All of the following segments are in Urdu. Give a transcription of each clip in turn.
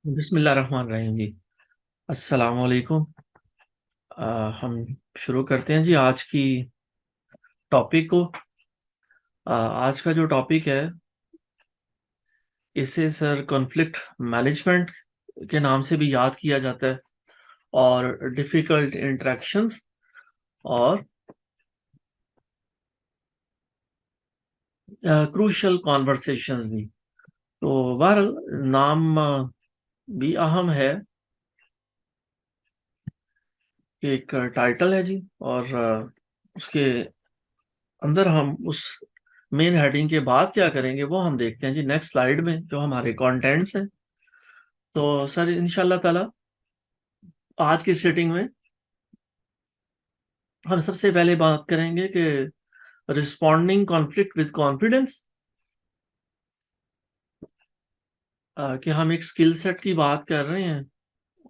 بسم اللہ الرحمن الرحیم جی۔ السلام علیکم۔ ہم شروع کرتے ہیں جی آج کی ٹاپک کو۔ آج کا جو ٹاپک ہے اسے سر کانفلکٹ مینجمنٹ کے نام سے بھی یاد کیا جاتا ہے، اور ڈیفیکلٹ انٹریکشنز اور کروشل کانورسیشنز بھی۔ تو بہرحال نام بھی اہم ہے، ایک ٹائٹل ہے جی، اور اس کے اندر ہم اس مین ہیڈنگ کے بعد کیا کریں گے وہ ہم دیکھتے ہیں جی نیکسٹ سلائیڈ میں، جو ہمارے کانٹینٹس ہیں۔ تو سر انشاءاللہ تعالی آج کی سیٹنگ میں ہم سب سے پہلے بات کریں گے کہ رسپونڈنگ کانفلکٹ وتھ کانفیڈنس، کہ ہم ایک سکل سیٹ کی بات کر رہے ہیں،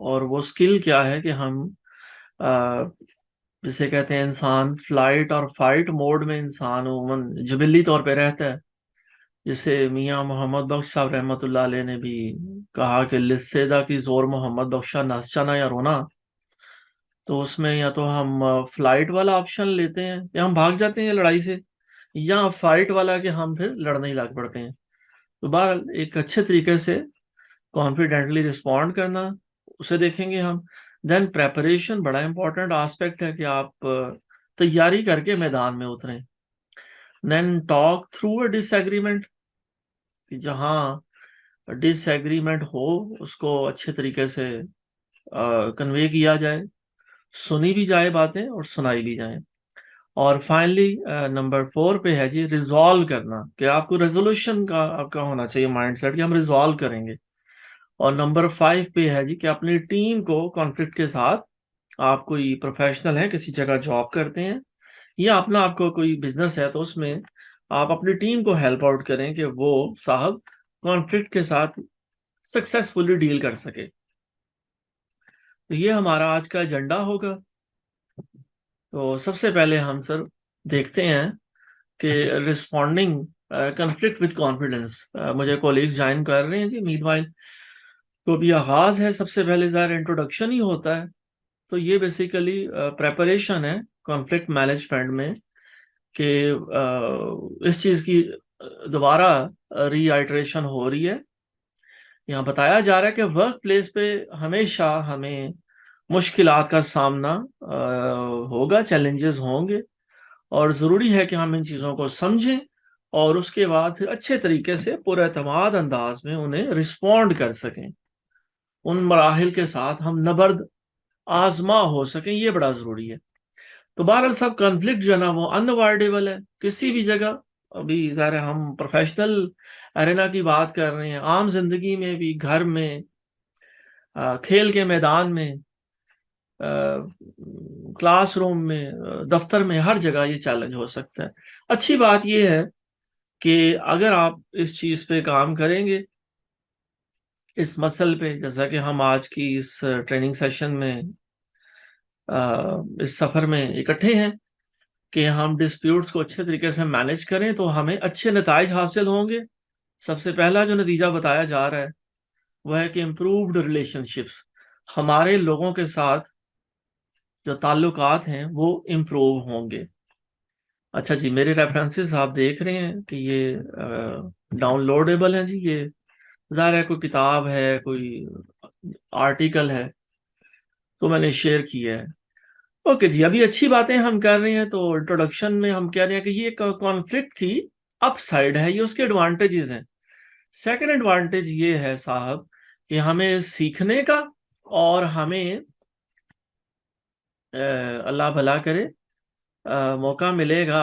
اور وہ سکل کیا ہے کہ ہم جسے کہتے ہیں انسان فلائٹ اور فائٹ موڈ میں انسان عموماً جبلی طور پہ رہتا ہے، جسے میاں محمد بخش صاحب رحمۃ اللہ علیہ نے بھی کہا کہ لسیدہ کی زور محمد بخشا ناسچانا یا رونا۔ تو اس میں یا تو ہم فلائٹ والا آپشن لیتے ہیں یا ہم بھاگ جاتے ہیں لڑائی سے، یا فائٹ والا کہ ہم پھر لڑنے ہی لگ پڑتے ہیں۔ تو بہرحال ایک اچھے طریقے سے کانفیڈنٹلی رسپونڈ کرنا، اسے دیکھیں گے ہم۔ دین پریپریشن بڑا امپورٹنٹ آسپیکٹ ہے کہ آپ تیاری کر کے میدان میں اتریں۔ Then talk through a disagreement, جہاں ڈس ایگریمنٹ ہو اس کو اچھے طریقے سے کنوے کیا جائے، سنی بھی جائے باتیں اور سنائی بھی جائیں۔ اور فائنلی نمبر 4 پہ ہے جی ریزالو کرنا، کہ آپ کو ریزولوشن کا آپ کا ہونا چاہیے مائنڈ سیٹ کہ ہم ریزالو کریں گے۔ اور نمبر 5 پہ ہے جی کہ اپنی ٹیم کو کانفلکٹ کے ساتھ، آپ کوئی پروفیشنل ہے کسی جگہ جاب کرتے ہیں یا اپنا آپ کو کوئی بزنس ہے، تو اس میں آپ اپنی ٹیم کو ہیلپ آؤٹ کریں کہ وہ صاحب کانفلکٹ کے ساتھ سکسیسفلی ڈیل کر سکے۔ تو یہ ہمارا آج کا ایجنڈا ہوگا۔ تو سب سے پہلے ہم سر دیکھتے ہیں کہ رسپونڈنگ کنفلکٹ وتھ کانفیڈنس، مجھے کولیگز جوائن کر رہے ہیں جی مید وائل۔ تو ابھی آغاز ہے، سب سے پہلے ظاہر انٹروڈکشن ہی ہوتا ہے۔ تو یہ بیسیکلی پریپریشن ہے کانفلکٹ مینجمنٹ میں، کہ اس چیز کی دوبارہ ری آئٹریشن ہو رہی ہے۔ یہاں بتایا جا رہا ہے کہ ورک پلیس پہ ہمیشہ ہمیں مشکلات کا سامنا ہوگا، چیلنجز ہوں گے، اور ضروری ہے کہ ہم ان چیزوں کو سمجھیں اور اس کے بعد پھر اچھے طریقے سے پر اعتماد انداز میں انہیں رسپونڈ کر سکیں، ان مراحل کے ساتھ ہم نبرد آزما ہو سکیں، یہ بڑا ضروری ہے۔ تو بہرحال سب کنفلکٹ جو ہے نا وہ انوائڈیبل ہے کسی بھی جگہ۔ ابھی ظاہر ہے ہم پروفیشنل ارینا کی بات کر رہے ہیں، عام زندگی میں بھی، گھر میں، کھیل کے میدان میں، کلاس روم میں، دفتر میں، ہر جگہ یہ چیلنج ہو سکتا ہے۔ اچھی بات یہ ہے کہ اگر آپ اس چیز پہ کام کریں گے، اس مسئلے پہ، جیسا کہ ہم آج کی اس ٹریننگ سیشن میں اس سفر میں اکٹھے ہیں، کہ ہم ڈسپیوٹس کو اچھے طریقے سے مینج کریں تو ہمیں اچھے نتائج حاصل ہوں گے۔ سب سے پہلا جو نتیجہ بتایا جا رہا ہے وہ ہے کہ امپرووڈ ریلیشن شپس، ہمارے لوگوں کے ساتھ جو تعلقات ہیں وہ امپروو ہوں گے۔ اچھا جی، میرے ریفرنسز آپ دیکھ رہے ہیں کہ یہ ڈاؤن لوڈیبل ہیں جی۔ یہ ظاہر ہے کوئی کتاب ہے، کوئی آرٹیکل ہے، تو میں نے شیئر کیا ہے۔ اوکے جی، ابھی اچھی باتیں ہم کر رہے ہیں۔ تو انٹروڈکشن میں ہم کہہ رہے ہیں کہ یہ کانفلکٹ کی اپ سائڈ ہے، یہ اس کے ایڈوانٹیجز ہیں۔ سیکنڈ ایڈوانٹیج یہ ہے صاحب کہ ہمیں سیکھنے کا، اور ہمیں اللہ بھلا کرے موقع ملے گا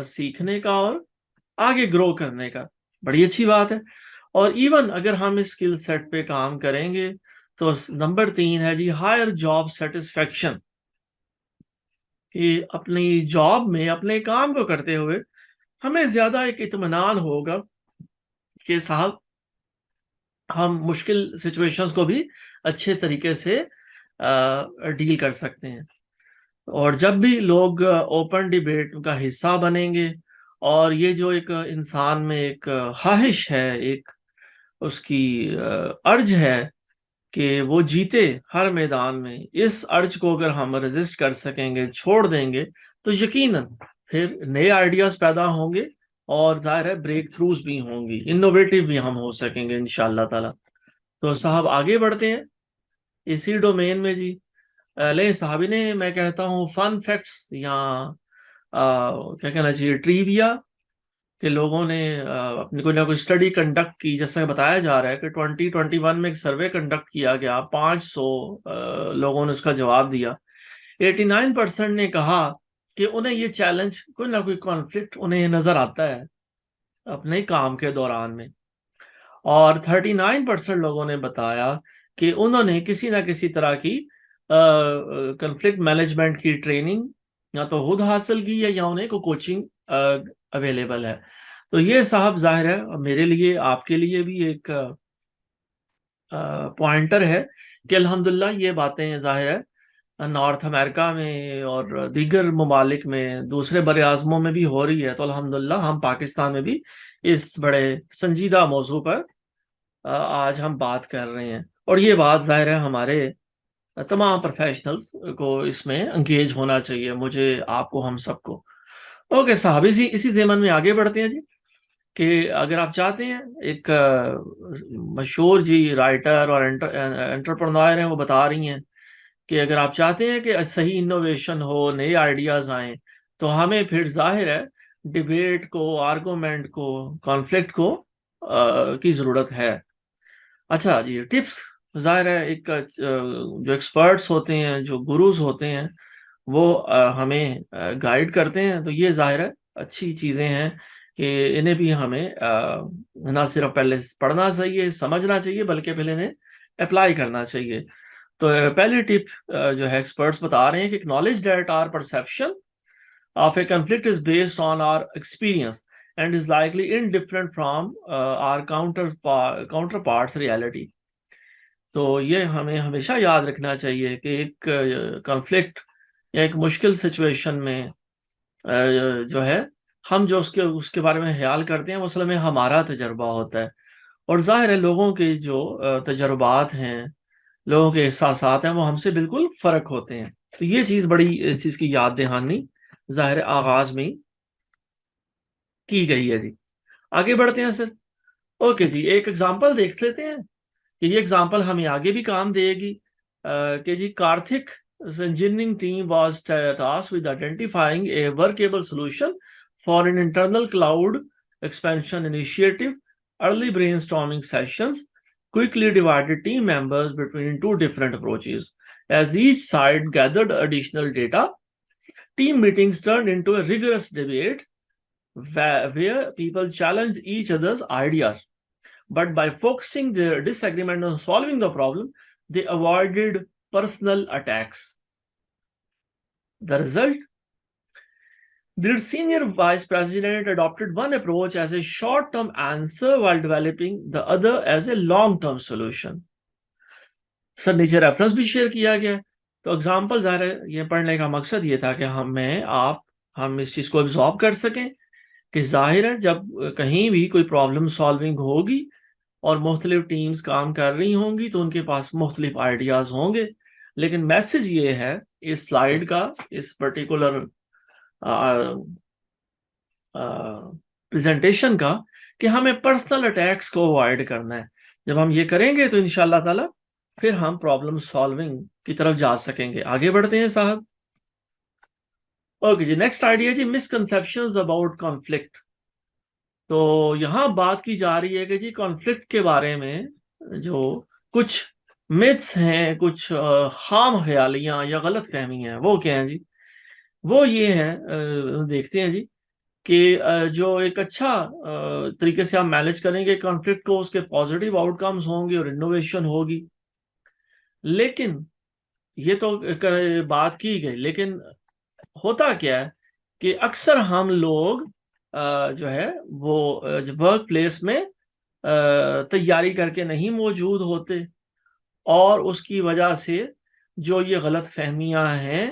سیکھنے کا اور آگے گرو کرنے کا۔ بڑی اچھی بات ہے۔ اور ایون اگر ہم اس اسکل سیٹ پہ کام کریں گے تو نمبر 3 ہے جی ہائر جاب سیٹسفیکشن، کہ اپنی جاب میں اپنے کام کو کرتے ہوئے ہمیں زیادہ ایک اطمینان ہوگا کہ صاحب ہم مشکل سچویشنز کو بھی اچھے طریقے سے ڈیل کر سکتے ہیں۔ اور جب بھی لوگ اوپن ڈیبیٹ کا حصہ بنیں گے، اور یہ جو ایک انسان میں ایک خواہش ہے، ایک اس کی ارج ہے کہ وہ جیتے ہر میدان میں، اس ارج کو اگر ہم ریزسٹ کر سکیں گے، چھوڑ دیں گے، تو یقیناً پھر نئے آئیڈیاز پیدا ہوں گے اور ظاہر ہے بریک تھروز بھی ہوں گی، انوویٹو بھی ہم ہو سکیں گے انشاءاللہ تعالی۔ تو صاحب آگے بڑھتے ہیں اسی ڈومین میں جی۔ لے صاحب نے میں کہتا ہوں فن فیکٹس یا کیا کہنا چاہیے ٹریویا، کہ لوگوں نے اپنی کوئی نہ کوئی اسٹڈی کنڈکٹ کی، جیسا بتایا جا رہا ہے کہ 2021 میں ایک سروے کنڈکٹ کیا گیا، 500 لوگوں نے اس کا جواب دیا۔ 89% نے کہا کہ انہیں یہ چیلنج، کوئی نہ کوئی کانفلکٹ انہیں نظر آتا ہے اپنے کام کے دوران میں، اور 39% لوگوں نے بتایا کہ انہوں نے کسی نہ کسی طرح کی کنفلکٹ مینجمنٹ کی ٹریننگ یا تو خود حاصل کی ہے یا انہیں کو کوچنگ اویلیبل ہے۔ تو یہ صاحب ظاہر ہے میرے لیے، آپ کے لیے بھی ایک پوائنٹر ہے کہ الحمدللہ یہ باتیں ظاہر ہے نارتھ امریکہ میں اور دیگر ممالک میں، دوسرے بر اعظموں میں بھی ہو رہی ہے، تو الحمدللہ ہم پاکستان میں بھی اس بڑے سنجیدہ موضوع پر آج ہم بات کر رہے ہیں، اور یہ بات ظاہر ہے ہمارے تمام پروفیشنلز کو اس میں انگیج ہونا چاہیے، مجھے، آپ کو، ہم سب کو۔ اوکے صاحب، اسی ضمن میں آگے بڑھتے ہیں جی، کہ اگر آپ چاہتے ہیں، ایک مشہور جی رائٹر اور انٹرپرنور ہیں، وہ بتا رہی ہیں کہ اگر آپ چاہتے ہیں کہ صحیح انوویشن ہو، نئے آئیڈیاز آئیں، تو ہمیں پھر ظاہر ہے ڈیبیٹ کو، آرگومنٹ کو، کانفلکٹ کو کی ضرورت ہے۔ اچھا جی، ٹپس ظاہر ہے ایک جو ایکسپرٹس ہوتے ہیں، جو گروز ہوتے ہیں، وہ ہمیں گائیڈ کرتے ہیں، تو یہ ظاہر ہے اچھی چیزیں ہیں کہ انہیں بھی ہمیں نہ صرف پہلے پڑھنا چاہیے، سمجھنا چاہیے، بلکہ پہلے انہیں اپلائی کرنا چاہیے۔ تو پہلی ٹپ جو ہے ایکسپرٹس بتا رہے ہیں کہ acknowledge that our perception of a conflict is based on our experience and is likely indifferent from our counterparts reality۔ تو یہ ہمیں ہمیشہ یاد رکھنا چاہیے کہ ایک کنفلکٹ یا ایک مشکل سچویشن میں جو ہے ہم جو اس کے بارے میں خیال کرتے ہیں، وہ اصل میں ہمارا تجربہ ہوتا ہے، اور ظاہر ہے لوگوں کے جو تجربات ہیں، لوگوں کے احساسات ہیں، وہ ہم سے بالکل فرق ہوتے ہیں۔ تو یہ چیز بڑی، اس چیز کی یاد دہانی ظاہر آغاز میں کی گئی ہے جی۔ آگے بڑھتے ہیں سر۔ اوکے جی، ایک ایگزامپل دیکھ لیتے ہیں کہ یہ ایگزامپل ہمیں آگے بھی کام دے گی، کہ جی کارتھک engineering team was tasked with identifying a workable solution for an internal cloud expansion initiative. Early brainstorming sessions quickly divided team members between two different approaches. As each side gathered additional data, team meetings turned into a rigorous debate where people challenged each other's ideas. But by focusing their disagreement on solving the problem, they avoided personal attacks. The result? The senior vice president adopted one approach as a short-term answer while developing the other as a long-term solution. سر نیچے ریفرنس بھی شیئر کیا گیا، تو اگزامپل ظاہر ہے یہ پڑھنے کا مقصد یہ تھا کہ ہم اس چیز کو ابزارو کر سکیں کہ ظاہر ہے جب کہیں بھی کوئی پرابلم سالونگ ہوگی اور مختلف ٹیمز کام کر رہی ہوں گی، تو ان کے پاس مختلف آئیڈیاز ہوں گے، لیکن میسج یہ ہے اس سلائیڈ کا، اس پرٹیکولر پریزنٹیشن کا، کہ ہمیں پرسنل اٹیکس کو اوائڈ کرنا ہے۔ جب ہم یہ کریں گے تو انشاءاللہ تعالی پھر ہم پرابلم سالونگ کی طرف جا سکیں گے۔ آگے بڑھتے ہیں صاحب۔ اوکے جی، نیکسٹ آئیڈیا جی، مسکنسیپشنز اباؤٹ کانفلکٹ۔ تو یہاں بات کی جا رہی ہے کہ جی کانفلکٹ کے بارے میں جو کچھ میتھس ہیں، کچھ خام خیالیاں یا غلط فہمیاں ہیں، وہ کیا ہیں جی؟ وہ یہ ہے، دیکھتے ہیں جی، کہ جو ایک اچھا طریقے سے ہم مینیج کریں گے کانفلکٹ کو، اس کے پازیٹیو آؤٹ کمز ہوں گے اور انوویشن ہوگی۔ لیکن یہ تو بات کی گئی، لیکن ہوتا کیا ہے کہ اکثر ہم لوگ جو ہے وہ ورک پلیس میں تیاری کر کے نہیں موجود ہوتے، اور اس کی وجہ سے جو یہ غلط فہمیاں ہیں،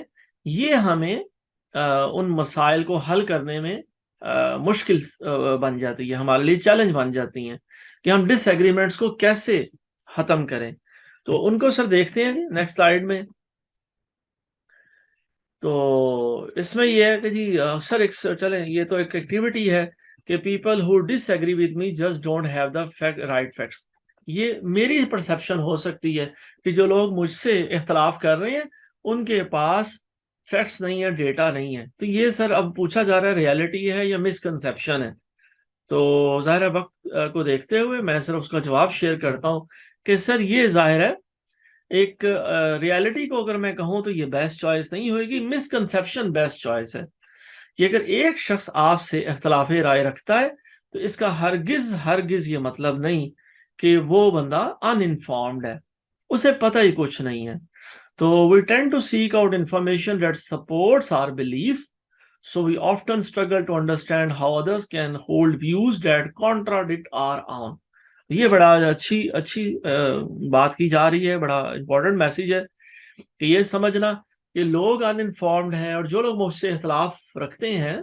یہ ہمیں ان مسائل کو حل کرنے میں مشکل بن جاتی ہے، ہمارے لیے چیلنج بن جاتی ہیں۔ کہ ہم ڈس ایگریمنٹس کو کیسے ختم کریں. تو ان کو سر دیکھتے ہیں جی نیکسٹ سلائیڈ میں. تو اس میں یہ ہے کہ جی سر ایک چلیں یہ تو ایک ایکٹیویٹی ہے کہ people who disagree with me just don't have the right facts. یہ میری پرسپشن ہو سکتی ہے کہ جو لوگ مجھ سے اختلاف کر رہے ہیں ان کے پاس فیکٹس نہیں ہے, ڈیٹا نہیں ہے. تو یہ سر اب پوچھا جا رہا ہے ریالٹی ہے یا مسکنسیپشن ہے. تو ظاہر وقت کو دیکھتے ہوئے میں صرف اس کا جواب شیئر کرتا ہوں کہ سر یہ ظاہر ہے ایک ریالٹی کو اگر میں کہوں تو یہ بیسٹ چوائس نہیں ہوئے گی, مسکنسیپشن بیسٹ چوائس ہے. کہ اگر ایک شخص آپ سے اختلاف رائے رکھتا ہے تو اس کا ہرگز یہ مطلب نہیں کہ وہ بندہ ان انفارمڈ ہے, اسے پتہ ہی کچھ نہیں ہے. تو we tend to seek out information that supports our beliefs, so we often struggle to understand how others can hold views that contradict our own. یہ بڑا اچھی بات کی جا رہی ہے, بڑا امپورٹنٹ میسج ہے کہ یہ سمجھنا کہ لوگ ان انفارمڈ ہیں اور جو لوگ مجھ سے اختلاف رکھتے ہیں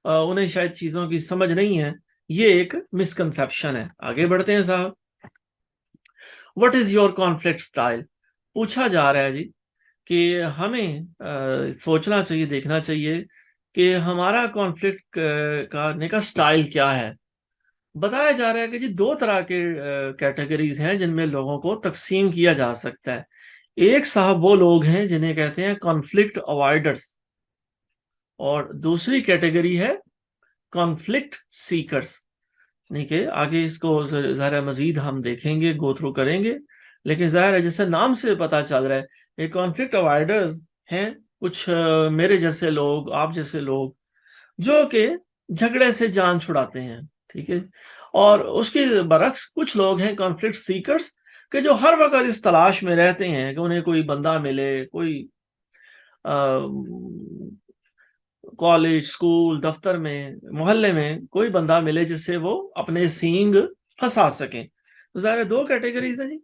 انہیں شاید چیزوں کی سمجھ نہیں ہے. یہ ایک مسکنسیپشن ہے. آگے بڑھتے ہیں صاحب. What is your conflict style؟ پوچھا جا رہا ہے جی کہ ہمیں سوچنا چاہیے, دیکھنا چاہیے کہ ہمارا کانفلکٹ کرنے کا سٹائل کیا ہے. بتایا جا رہا ہے کہ جی دو طرح کے کیٹیگریز ہیں جن میں لوگوں کو تقسیم کیا جا سکتا ہے. ایک صاحب وہ لوگ ہیں جنہیں کہتے ہیں کانفلکٹ اوائڈرز, اور دوسری کیٹیگری ہے کانفلکٹ سیکرز. نہیں کہ آگے اس کو ظاہر مزید ہم دیکھیں گے, گو تھرو کریں گے, لیکن ظاہر ہے جیسے نام سے پتا چل رہا ہے یہ کانفلکٹ اوائڈرز ہیں کچھ میرے جیسے لوگ, آپ جیسے لوگ جو کہ جھگڑے سے جان چھڑاتے ہیں. ٹھیک ہے. اور اس کے برعکس کچھ لوگ ہیں کانفلکٹ سیکرز کہ جو ہر وقت اس تلاش میں رہتے ہیں کہ انہیں کوئی بندہ ملے, کوئی کالج, اسکول, دفتر میں, محلے میں کوئی بندہ ملے جس سے وہ اپنے سینگ پھنسا سکیں. تو ظاہر دو کیٹیگریز ہیں جی.